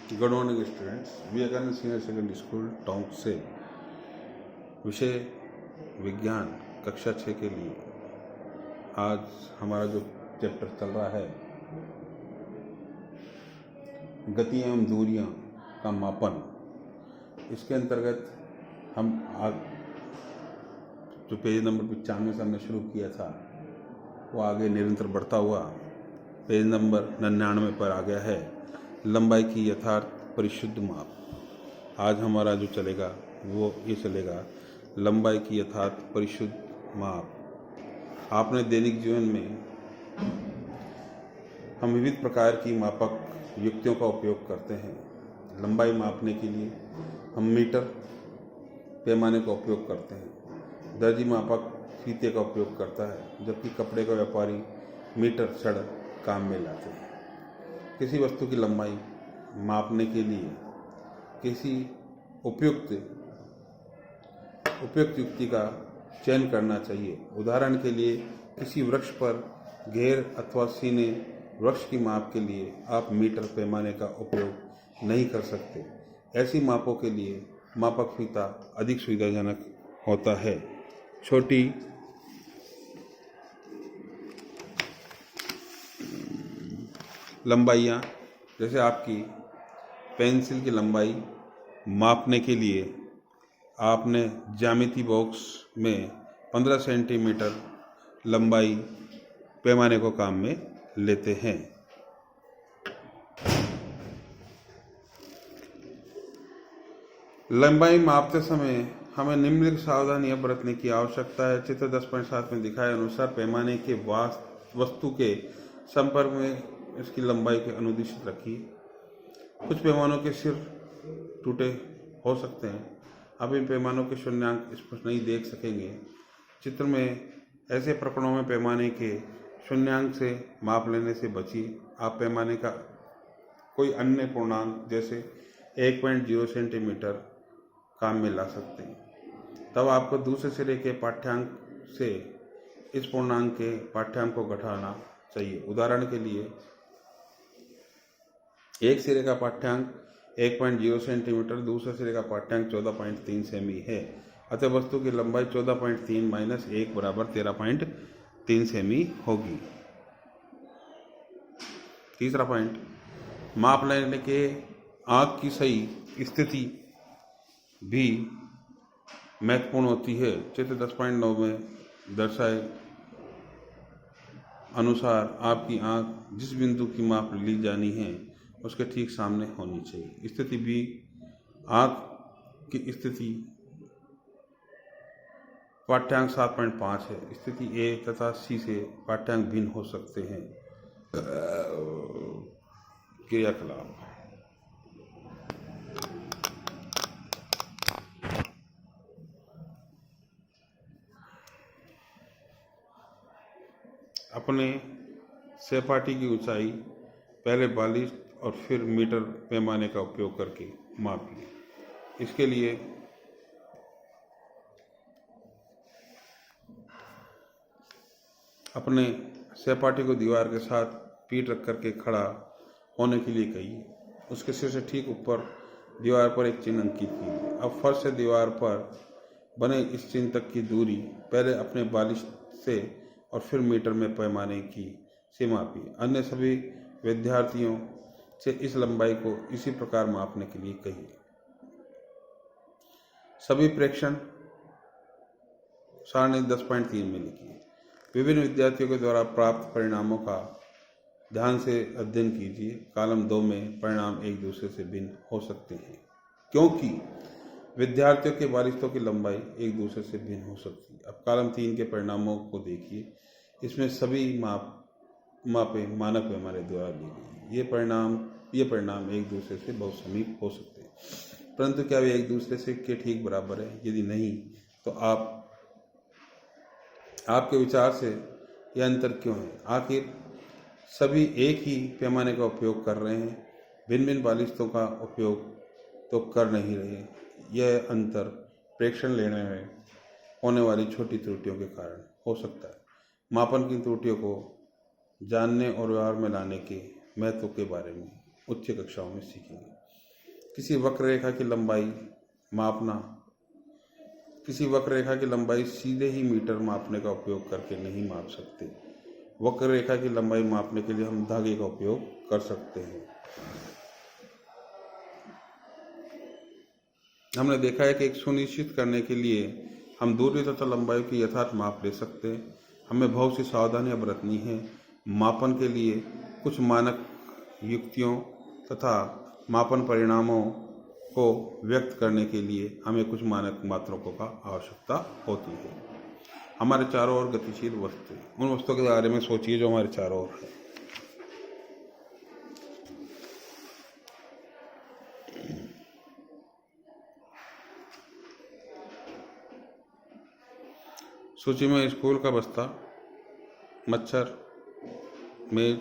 Good morning students. Vivekananda senior secondary school Tonk से विषय विज्ञान कक्षा 6 के लिए आज हमारा जो चैप्टर चल रहा है गति एवं दूरियां का मापन, इसके अंतर्गत हम आज जो पेज नंबर 95 से हमने शुरू किया था वो आगे निरंतर बढ़ता हुआ पेज नंबर 99 पर आ गया है। लंबाई की यथार्थ परिशुद्ध माप। आज हमारा जो चलेगा वो ये चलेगा लंबाई की यथार्थ परिशुद्ध माप। आपने दैनिक जीवन में हम विविध प्रकार की मापक युक्तियों का उपयोग करते हैं। लंबाई मापने के लिए हम मीटर पैमाने का उपयोग करते हैं। दर्जी मापक फीते का उपयोग करता है, जबकि कपड़े का व्यापारी मीटर छड़ काम में लाते हैं। किसी वस्तु की लंबाई मापने के लिए किसी उपयुक्त युक्ति का चयन करना चाहिए। उदाहरण के लिए किसी वृक्ष पर घेर अथवा सीने वृक्ष की माप के लिए आप मीटर पैमाने का उपयोग नहीं कर सकते। ऐसी मापों के लिए मापक फीता अधिक सुविधाजनक होता है। छोटी लंबाइयाँ जैसे आपकी पेंसिल की लंबाई मापने के लिए आपने ज्यामिति बॉक्स में 15 सेंटीमीटर लंबाई पैमाने को काम में लेते हैं। लंबाई मापते समय हमें निम्नलिखित सावधानियां बरतने की आवश्यकता है। चित्र 10.7 में दिखाए अनुसार पैमाने के वस्तु के संपर्क में इसकी लंबाई के अनुदिश रखिए। कुछ पैमानों के सिर टूटे हो सकते हैं। आप इन पैमानों के शून्यांक स्पष्ट नहीं देख सकेंगे। चित्र में ऐसे प्रकरणों में पैमाने के शून्यांक से माप लेने से बचिए। आप पैमाने का कोई अन्य पूर्णांक जैसे 1.0 सेंटीमीटर काम में ला सकते हैं। तब आपको दूसरे सिरे के पाठ्यांक से इस पूर्णांक के पाठ्यांक को घटाना चाहिए। उदाहरण के लिए एक सिरे का पाठ्यांक 1.0 सेंटीमीटर, दूसरे सिरे का पाठ्यांक 14.3 सेमी है। अतः वस्तु की लंबाई 14.3 - 1 बराबर 13.3 सेमी होगी। तीसरा पॉइंट, माप लेने के आँख की सही स्थिति भी महत्वपूर्ण होती है। चित्र 10.9 में दर्शाए अनुसार आपकी आँख जिस बिंदु की माप ली जानी है उसके ठीक सामने होनी चाहिए। स्थिति बी, आँख की स्थिति पाठ्यांक 7.5 है। स्थिति ए तथा सी से पाठ्यांक भिन्न हो सकते हैं। क्रियाकलाप, अपने सहपाठी की ऊंचाई पहले बालिश और फिर मीटर पैमाने का उपयोग करके मापिए। इसके लिए अपने सहपाठी को दीवार के साथ पीठ रख करके खड़ा होने के लिए कहिए। उसके सिर से ठीक ऊपर दीवार पर एक चिन्ह अंकित कीजिए। अब फर्श से दीवार पर बने इस चिन्ह तक की दूरी पहले अपने बालिश से और फिर मीटर में पैमाने की से मापिए। अन्य सभी विद्यार्थियों से इस लंबाई को इसी प्रकार मापने के लिए कहिए। सभी प्रेक्षण सारणी 10.3 में लिखिए। विभिन्न विद्यार्थियों के द्वारा प्राप्त परिणामों का ध्यान से अध्ययन कीजिए। कॉलम 2 में परिणाम एक दूसरे से भिन्न हो सकते हैं क्योंकि विद्यार्थियों के बालिशों की लंबाई एक दूसरे से भिन्न हो सकती है। अब कॉलम 3 के परिणामों को देखिए। इसमें सभी मापे मानक पैमाने द्वारा ली गई। ये परिणाम एक दूसरे से बहुत समीप हो सकते हैं, परंतु क्या वे एक दूसरे से के ठीक बराबर है? यदि नहीं तो आपके विचार से यह अंतर क्यों है? आखिर सभी एक ही पैमाने का उपयोग कर रहे हैं, भिन्न भिन्न बालिशों का उपयोग तो कर नहीं रहे। यह अंतर प्रेक्षण लेने में होने वाली छोटी त्रुटियों के कारण हो सकता है। मापन की त्रुटियों को जानने और व्यवहार में लाने के महत्व के बारे में उच्च कक्षाओं में सीखेंगे। किसी वक्र रेखा की लंबाई मापना। किसी वक्र रेखा की लंबाई सीधे ही मीटर मापने का उपयोग करके नहीं माप सकते। वक्र रेखा की लंबाई मापने के लिए हम धागे का उपयोग कर सकते हैं। हमने देखा है कि एक सुनिश्चित करने के लिए हम दूरी तथा लंबाई की यथार्थ माप ले सकते हैं। हमें बहुत सी सावधानियां बरतनी है। मापन के लिए कुछ मानक युक्तियों तथा मापन परिणामों को व्यक्त करने के लिए हमें कुछ मानक मात्रकों का आवश्यकता होती है। हमारे चारों ओर गतिशील वस्तु, उन वस्तुओं के बारे में सोचिए जो हमारे चारों ओर है। सूची में स्कूल का बस्ता, मच्छर, मेज,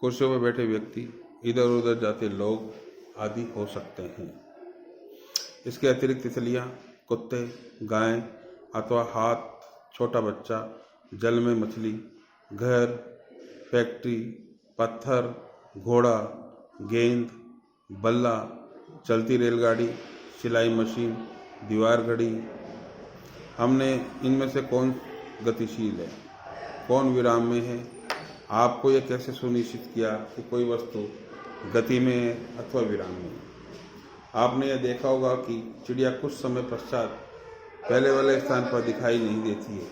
कुर्सियों पर बैठे व्यक्ति, इधर उधर जाते लोग आदि हो सकते हैं। इसके अतिरिक्त तितलियां, कुत्ते, गायें अथवा हाथ, छोटा बच्चा, जल में मछली, घर, फैक्ट्री, पत्थर, घोड़ा, गेंद, बल्ला, चलती रेलगाड़ी, सिलाई मशीन, दीवार घड़ी। हमने इनमें से कौन गतिशील है, कौन विराम में है? आपको यह कैसे सुनिश्चित किया कि कोई वस्तु गति में है अथवा विराम में है? आपने यह देखा होगा कि चिड़िया कुछ समय पश्चात पहले वाले स्थान पर दिखाई नहीं देती है,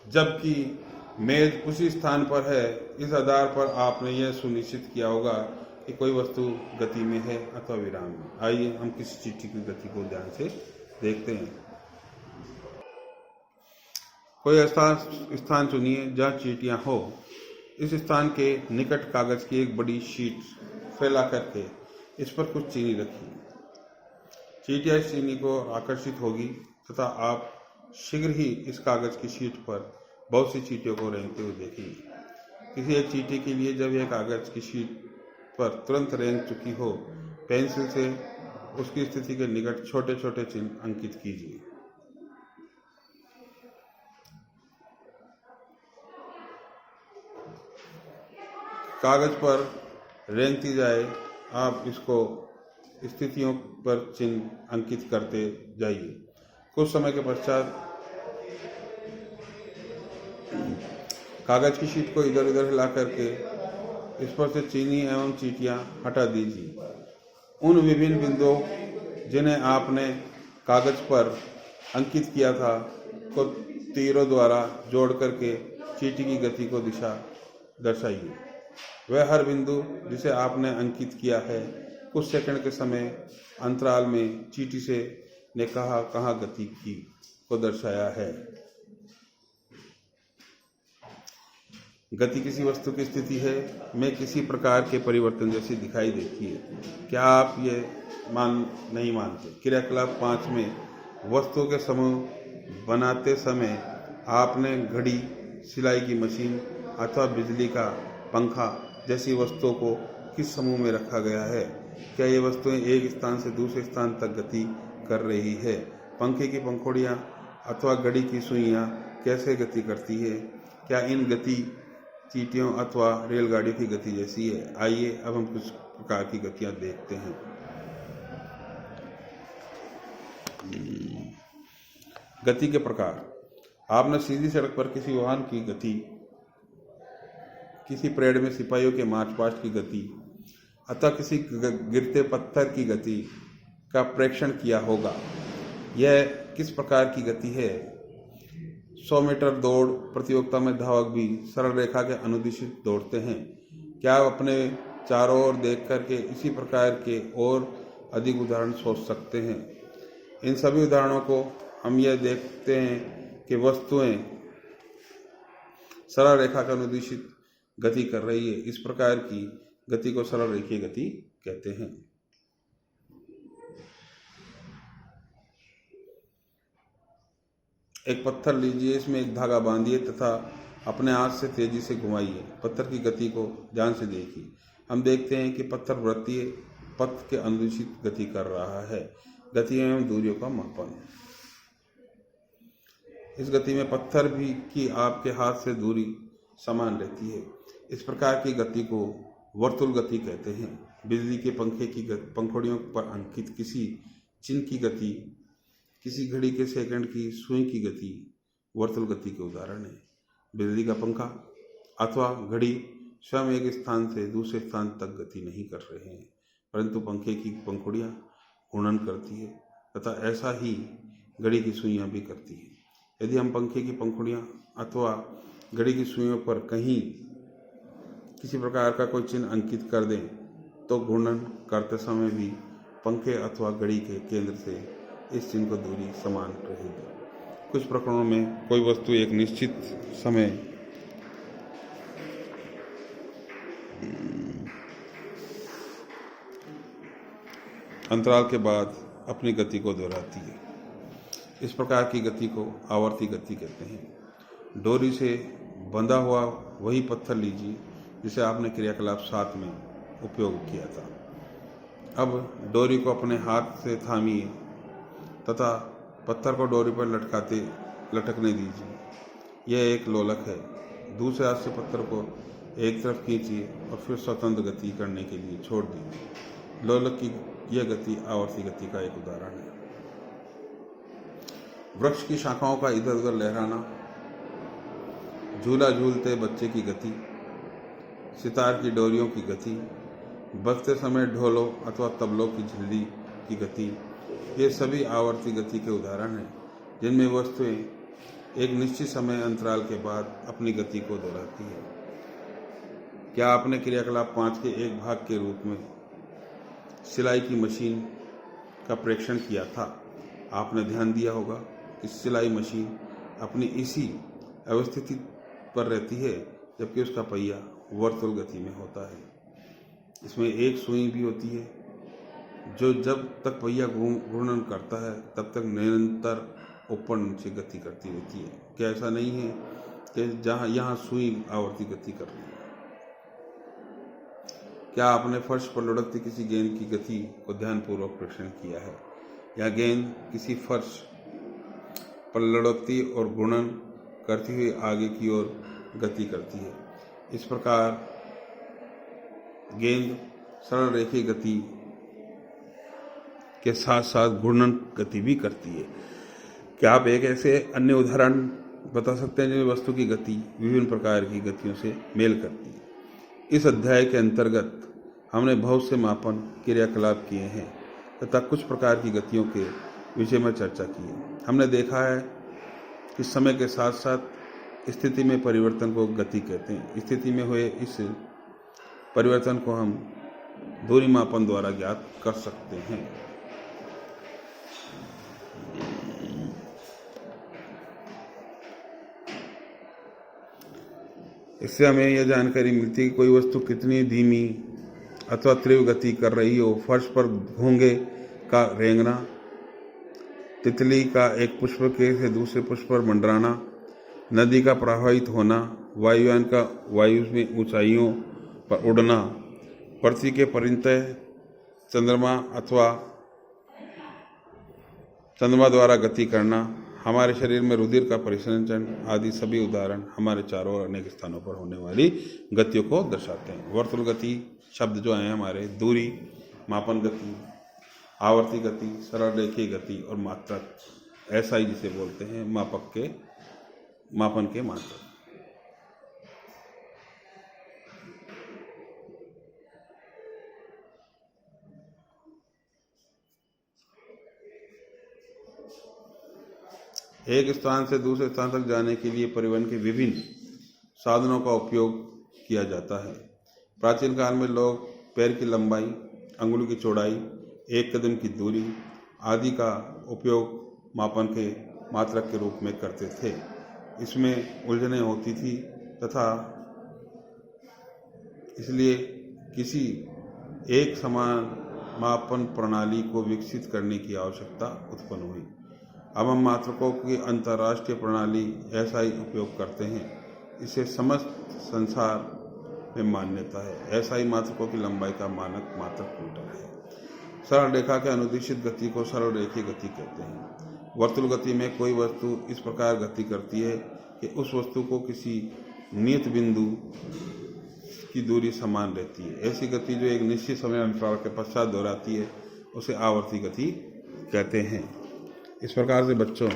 जबकि मेज उसी स्थान पर है। इस आधार पर आपने यह सुनिश्चित किया होगा कि कोई वस्तु गति में है अथवा विराम में। आइए हम किसी चीटी की गति को ध्यान से देखते हैं। कोई ऐसा स्थान चुनिए जहाँ चींटियाँ हो। इस स्थान के निकट कागज की एक बड़ी शीट फैला करके इस पर कुछ चीनी रखिए। चींटियाँ इस चीनी को आकर्षित होगी तथा आप शीघ्र ही इस कागज की शीट पर बहुत सी चींटियों को रेंगते हुए देखेंगे। किसी एक चींटी के लिए जब यह कागज की शीट पर तुरंत रेंग चुकी हो, पेंसिल से उसकी स्थिति के निकट छोटे छोटे चिन्ह अंकित कीजिए। कागज पर रेंगती जाए, आप इसको स्थितियों पर चिन्ह अंकित करते जाइए। कुछ समय के पश्चात कागज की शीट को इधर उधर हिला करके इस पर से चीनी एवं चींटियां हटा दीजिए। उन विभिन्न बिंदुओं जिन्हें आपने कागज पर अंकित किया था को तीरों द्वारा जोड़ करके चींटी की गति को दिशा दर्शाइए। वह हर बिंदु जिसे आपने अंकित किया है कुछ सेकंड के समय अंतराल में चींटी से ने कहाँ गति की को दर्शाया है। गति किसी वस्तु की स्थिति है में किसी प्रकार के परिवर्तन जैसी दिखाई देती है। क्या आप ये नहीं मानते? क्रियाकलाप 5 में वस्तुओं के समूह बनाते समय आपने घड़ी, सिलाई की मशीन अथवा बिजली का पंखा जैसी वस्तुओं को किस समूह में रखा गया है? क्या ये वस्तुएं एक स्थान से दूसरे स्थान तक गति कर रही है? पंखे की पंखुड़ियाँ अथवा घड़ी की सुइयाँ कैसे गति करती है? क्या इन गति चींटियों अथवा रेलगाड़ियों की गति जैसी है? आइए अब हम कुछ प्रकार की गतियाँ देखते हैं। गति के प्रकार। आपने सीधी सड़क पर किसी वाहन की गति, किसी परेड में सिपाहियों के मार्च पास्ट की गति अथवा किसी गिरते पत्थर की गति का प्रेक्षण किया होगा। यह किस प्रकार की गति है? 100 मीटर दौड़ प्रतियोगिता में धावक भी सरल रेखा के अनुदिशित दौड़ते हैं। क्या आप अपने चारों ओर देख करके इसी प्रकार के और अधिक उदाहरण सोच सकते हैं? इन सभी उदाहरणों को हम यह देखते हैं कि वस्तुएं सरल रेखा का अनुदिशित गति कर रही है। इस प्रकार की गति को सरल रेखीय गति कहते हैं। एक पत्थर लीजिए, इसमें एक धागा बांधिए तथा अपने हाथ से तेजी से घुमाइए। पत्थर की गति को ध्यान से देखिए। हम देखते हैं कि पत्थर वृत्तीय पथ के अनुदिशित गति कर रहा है। गति एवं दूरियों का मापन। इस गति में पत्थर भी की आपके हाथ से दूरी समान रहती है। इस प्रकार की गति को वर्तुल गति कहते हैं। बिजली के पंखे की पंखुड़ियों पर अंकित किसी चिन्ह की गति, किसी घड़ी के सेकंड की सुई की गति वर्तुल गति के उदाहरण है। बिजली का पंखा अथवा घड़ी स्वयं एक स्थान से दूसरे स्थान तक गति नहीं कर रहे हैं, परंतु पंखे की पंखुड़ियाँ घूर्णन करती है तथा ऐसा ही घड़ी की सुइयाँ भी करती है। यदि हम पंखे की पंखुड़ियाँ अथवा घड़ी की सुइयों पर कहीं किसी प्रकार का कोई चिन्ह अंकित कर दें तो घूर्णन करते समय भी पंखे अथवा घड़ी के केंद्र से इस चिन्ह को दूरी समान रहेगी। कुछ प्रकरणों में कोई वस्तु एक निश्चित समय अंतराल के बाद अपनी गति को दोहराती है। इस प्रकार की गति को आवर्ती गति कहते हैं। डोरी से बंधा हुआ वही पत्थर लीजिए जिसे आपने क्रियाकलाप 7 में उपयोग किया था। अब डोरी को अपने हाथ से थामिए तथा पत्थर को डोरी पर लटकने दीजिए। यह एक लोलक है। दूसरे हाथ से पत्थर को एक तरफ खींचिए और फिर स्वतंत्र गति करने के लिए छोड़ दीजिए। लोलक की यह गति आवर्ती गति का एक उदाहरण है। वृक्ष की शाखाओं का इधर उधर लहराना, झूला झूलते बच्चे की गति, सितार की डोरियों की गति, बजते समय ढोलों अथवा तबलों की झिल्ली की गति, ये सभी आवर्ती गति के उदाहरण हैं जिनमें वस्तुएं एक निश्चित समय अंतराल के बाद अपनी गति को दोहराती है। क्या आपने क्रियाकलाप 5 के एक भाग के रूप में सिलाई की मशीन का प्रेक्षण किया था? आपने ध्यान दिया होगा कि सिलाई मशीन अपनी इसी अवस्थिति पर रहती है जबकि उसका पहिया वर्तुल गति में होता है। इसमें एक सुई भी होती है जो जब तक पहिया घूर्णन करता है तब तक निरंतर ऊपर नीचे गति करती रहती है। क्या ऐसा नहीं है कि जहाँ यहाँ सुई आवर्ती गति कर रही है? क्या आपने फर्श पर लुढ़कती किसी गेंद की गति को ध्यानपूर्वक प्रेक्षण किया है? या गेंद किसी फर्श पर लुढ़कती और घूर्णन करती हुई आगे की ओर गति करती है। इस प्रकार गेंद सरल रेखीय गति के साथ साथ घूर्णन गति भी करती है। क्या आप एक ऐसे अन्य उदाहरण बता सकते हैं जिसमें वस्तु की गति विभिन्न प्रकार की गतियों से मेल करती है? इस अध्याय के अंतर्गत हमने बहुत से मापन क्रियाकलाप किए हैं तथा कुछ प्रकार की गतियों के विषय में चर्चा की है। हमने देखा है कि समय के साथ साथ स्थिति में परिवर्तन को गति कहते हैं। स्थिति में हुए इस परिवर्तन को हम दूरी मापन द्वारा ज्ञात कर सकते हैं। इससे हमें यह जानकारी मिलती है कि कोई वस्तु कितनी धीमी अथवा तीव्र गति कर रही हो। फर्श पर घोंघे का रेंगना, तितली का एक पुष्प के से दूसरे पुष्प पर मंडराना, नदी का प्रवाहित होना, वायुयान का वायु में ऊंचाइयों पर उड़ना, पृथ्वी के परितः चंद्रमा अथवा चंद्रमा द्वारा गति करना, हमारे शरीर में रुधिर का परिसंचरण आदि सभी उदाहरण हमारे चारों ओर अनेक स्थानों पर होने वाली गतियों को दर्शाते हैं। वर्तुल गति शब्द जो हैं हमारे दूरी मापन गति, आवर्ती गति, सरल रेखीय गति और मात्रक, ऐसा ही जिसे बोलते हैं मापन के मात्रक। एक स्थान से दूसरे स्थान तक जाने के लिए परिवहन के विभिन्न साधनों का उपयोग किया जाता है। प्राचीन काल में लोग पैर की लंबाई, अंगुली की चौड़ाई, एक कदम की दूरी आदि का उपयोग मापन के मात्रक के रूप में करते थे। इसमें उलझनें होती थी तथा इसलिए किसी एक समान मापन प्रणाली को विकसित करने की आवश्यकता उत्पन्न हुई। अब हम मात्रकों की अंतर्राष्ट्रीय प्रणाली ऐसा ही उपयोग करते हैं। इसे समस्त संसार में मान्यता है। ऐसा ही मात्रकों की लंबाई का मानक मात्रक मीटर है। सरल रेखा के अनुदिशित गति को सरल रेखीय गति कहते हैं। वर्तुल गति में कोई वस्तु इस प्रकार गति करती है कि उस वस्तु को किसी नियत बिंदु की दूरी समान रहती है। ऐसी गति जो एक निश्चित समय अंतराल के पश्चात दोहराती है उसे आवर्ती गति कहते हैं। इस प्रकार से बच्चों,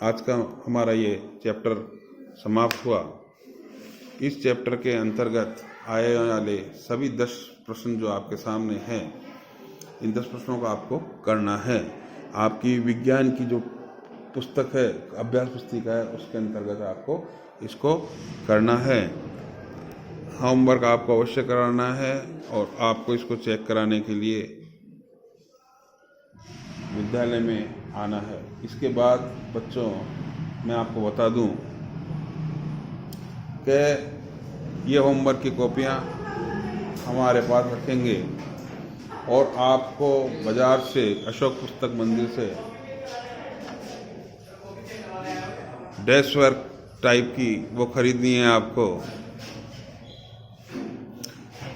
आज का हमारा ये चैप्टर समाप्त हुआ। इस चैप्टर के अंतर्गत आए वाले सभी 10 प्रश्न जो आपके सामने हैं, इन 10 प्रश्नों को आपको करना है। आपकी विज्ञान की जो पुस्तक है, अभ्यास पुस्तिका है, उसके अंतर्गत आपको इसको करना है। होमवर्क आपको अवश्य कराना है और आपको इसको चेक कराने के लिए विद्यालय में आना है। इसके बाद बच्चों, मैं आपको बता दूं कि ये होमवर्क की कॉपियां हमारे पास रखेंगे और आपको बाजार से, अशोक पुस्तक मंदिर से डेस्क वर्क टाइप की वो खरीदनी है आपको,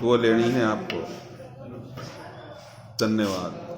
वो लेनी है आपको। धन्यवाद।